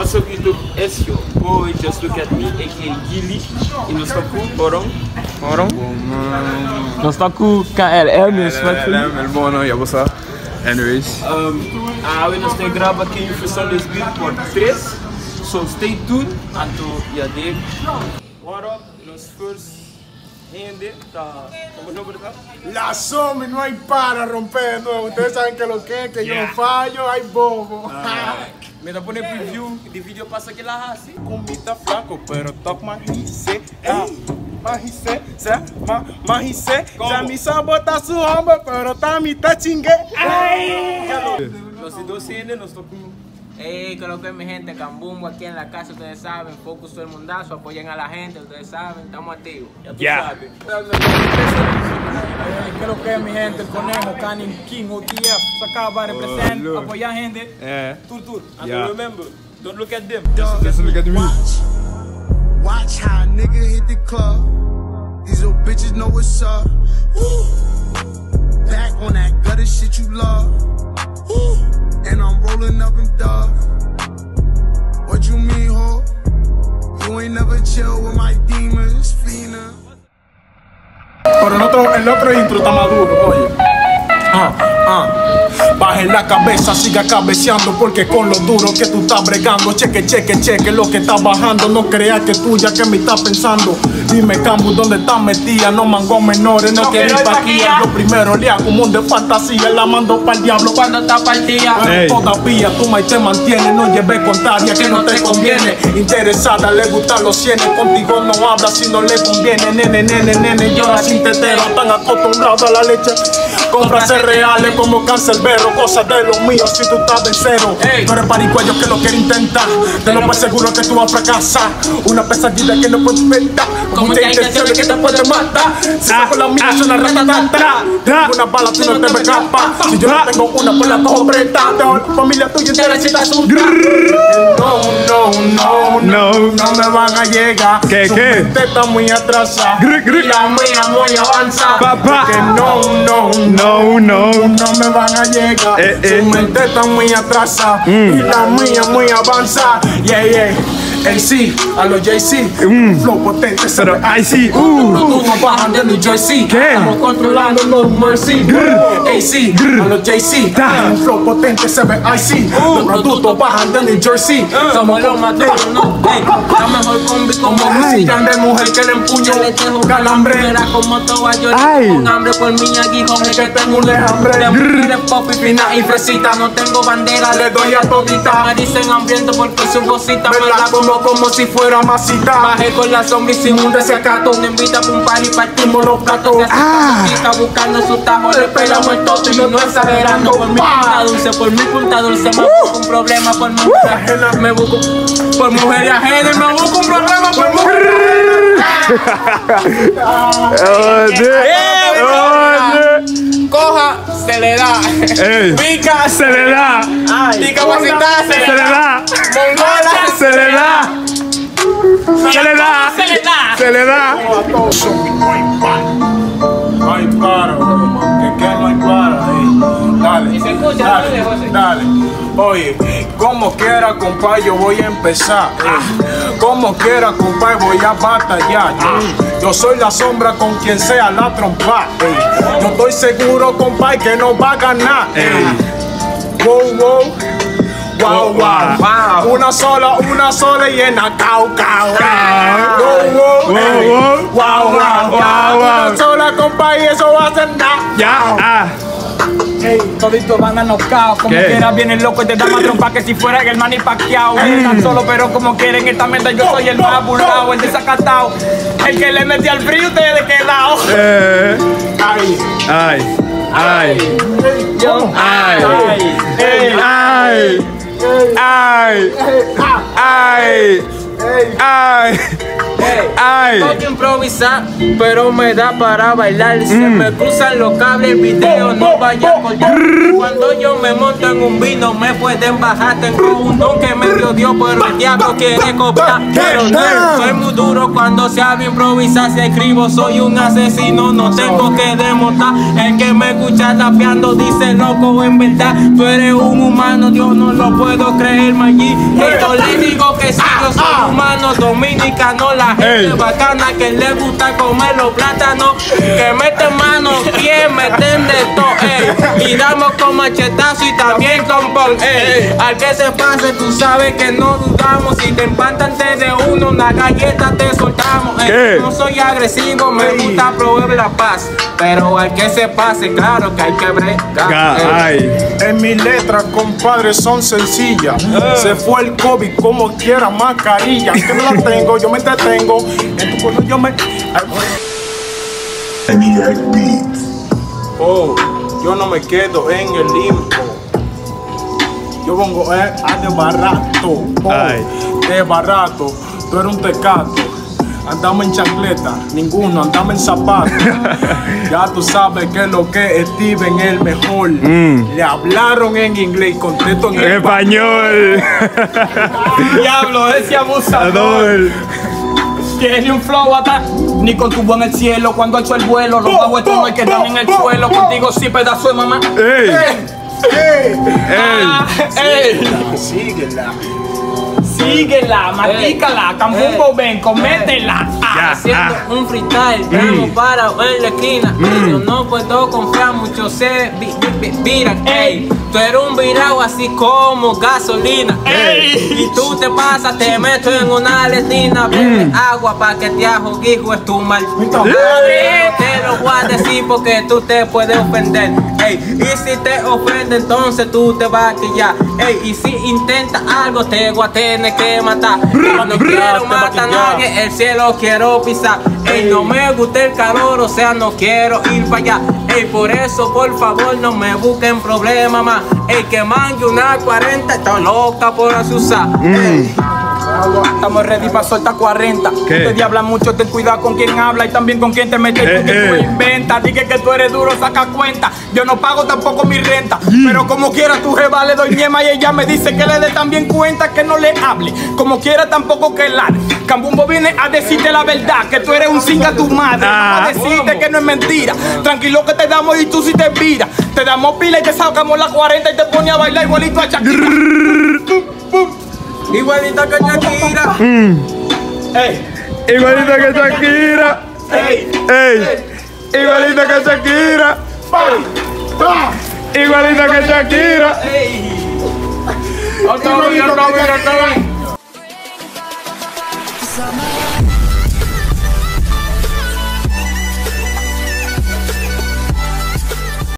What's up YouTube? It's your boy, just look at me, aka Gilly. E nós está com Oron. Nós está com KLM, KLM, Bono, ja, what's up? Anyways. We nós estamos gravando aqui em Função dos Beats por 3. So stay tuned until you are there. What up? Nos first gente, ¿cómo nombre está? La Zombie, no hay para romper de nuevo. Ustedes saben que lo que yo no fallo, hay bobo. Me da poner preview de vídeo passa que la hace. Comita flaco, pero toc majise. Majise, ya mi sabota su hombre, pero también te chingue. Los dos cines nos tocó. Hey, creo que mi gente, Cambumbo aquí en la casa, ustedes saben, Focus todo el mundazo, apoyen a la gente, ustedes saben, estamos activos. Ya. Creo que mi gente, el conejo, Canning, King, OTF, Sacaba, represent, apoyar gente. Tur. And remember, don't look at them. Just look at me. Watch how a nigga hit the club. These little bitches know what's up. Woo. Back on that gutter shit you love. Woo. And I'm rolling up in dub. What you mean, ho? You ain't never chill with my demons, Fina. Pero el otro intro está maduro, oye. Baje la cabeza, siga cabeceando, porque con lo duro que tú estás bregando, cheque lo que está bajando. No creas que tú ya que me estás pensando. Dime, Cambu, ¿dónde estás metida? No mango menores, no quiero ir pa' aquí. Lo primero le hago un mundo de fantasía, la mando pa'l diablo Cuando está partida. Pero todavía tú más te mantienes, no lleves contraria que no te conviene. Interesada, le gustan los cienes, contigo no habla si no le conviene. Nene, llora sin tetero, tan acostumbrado a la leche. Compra cereales como cancerbero, cosas de los míos si tú estás de cero. No eres paricuello que lo quiere intentar, te lo puedo seguro que tú vas a fracasar. Una pesadilla que no puedes inventar, con muchas intenciones que te pueden matar. Si saco la mía es una ratatata, una bala tú no te me escapas. Si yo no tengo una pues la cojo preta, la familia tuya entera necesita su. No me van a llegar. ¿Qué? Su mente está muy atrasada y la mía muy avanzada. Porque no me van a llegar. Su mente está muy atrasada y la mía muy avanzada. El sí, a los JC, flow potente, Pero I see, no bajan de New Jersey. Estamos controlando no mercy. AC, a los JC, un flow potente se ve IC. Los productos bajan de New Jersey. Somos los más duros, no, la mejor combi como música de mujer que le empuño calambre. Era como toda yo con hambre por mi aguijón. Es que tengo un hambre de mujeres pop y fina y fresita. No tengo bandera, le doy a todita. me dicen hambriento porque su vocita me la da como si fuera masita. Bajé con la zombie sin un desacato. Me invita pa' un party, partimos los platos. Está buscando su tajo, le pegamos el toto y no exagerando. Por mi punta dulce, me busco un problema por mujer ajena. Me busco por mujer ajena y me busco un problema por mujer Coja, se le da. Pica, se le da. Discapacitada, se le da. Mongola, Se le da. No hay para, que no hay para. Dale. Y se escucha, dale. Oye, como quiera, compadre, yo voy a empezar. Como quiera, compadre, voy a batallar. Yo soy la sombra con quien sea la trompa. Yo estoy seguro, compadre, que no va a ganar. Wow. Una sola y en la cao. Wow. Una sola, compadre, y eso va a ser nada. Toditos van a knockout, como quiera vienen locos y te dan más trompa que si fuera el Manny Pacquiao. Están solo pero como quieren esta meta yo soy el más burlao, el desacatao. El que le metí al frío, ustedes de qué lado. Tengo que improvisar, pero me da para bailar. Se me cruzan los cables, el video no vaya a cortar. Cuando yo me monto en un vino, me pueden bajar. Tengo un don que me dio Dios, pero el diablo quiere copiar. Pero no, soy muy duro cuando se habla improvisar. Si escribo, soy un asesino, no tengo que demostrar. El que me escucha tapeando dice loco, en verdad. Tú eres un humano, Dios no lo puedo creer, Maggi. Esto le digo hermanos dominicanos, la gente bacana que le gusta comer los plátanos, que meten mano, quien meten de todo, y damos con machetazo y también con pon, al que se pase tú sabes que no dudamos, si te empantan de uno una galleta te soltamos, no soy agresivo, me gusta proveer la paz, pero al que se pase claro que hay que bregar. En mis letras, compadre, son sencillas. Se fue el COVID como quiera, mascarilla. Que no la tengo, yo me entretengo. En tu pueblo yo me... Oh, yo no me quedo en el limbo. Yo pongo de barato. De barato. Tú eres un tecato. Andamos en chancleta, ninguno, andamos en zapatos. Ya tú sabes que lo que es Steven es el mejor. Le hablaron en inglés y contesto en español. Diablo, ese abusador. Tiene un flow hasta ni con tu en el cielo. Cuando alzo el vuelo, los bajos estos no hay que dar en el suelo. Contigo sí, pedazo de mamá. Síguela. Síguela, matícala, Cambumbo ven, cométela. Haciendo un freestyle, estamos parados en la esquina. Yo no puedo confiar mucho, se viran. Tú eres un virado así como gasolina. Y tú te pasas, te meto en una letina. Bebe agua pa' que te ajo, hijo, es tu mal. Te lo voy a decir porque tú te puedes ofender. Y si te ofende, entonces tú te vas a quillar. Y si intentas algo, te voy a tener que matar. No quiero matar a nadie, el cielo quiero pisar. No me gusta el calor, o sea, no quiero ir para allá. Por eso, por favor, no me busquen problemas más. Que mangue una 40, está loca por asusar. Estamos ready para soltar 40. Ustedes hablan mucho, ten cuidado con quien habla y también con quien te metes. Tú inventas, dije que tú eres duro, saca cuenta. Yo no pago tampoco mi renta, pero como quiera tu jeva le doy ñema y ella me dice que le dé también cuenta que no le hable. Como quiera tampoco que la Cambumbo viene a decirte la verdad, que tú eres un singa tu madre. Vamos a decirte que no es mentira. Tranquilo que te damos y tú si te viras. Te damos pila y te sacamos la 40 y te pone a bailar igualito a Shakira. Igualita que Shakira. Igualita que Shakira. Igualita que Shakira. Igualita que Shakira. Otra vez.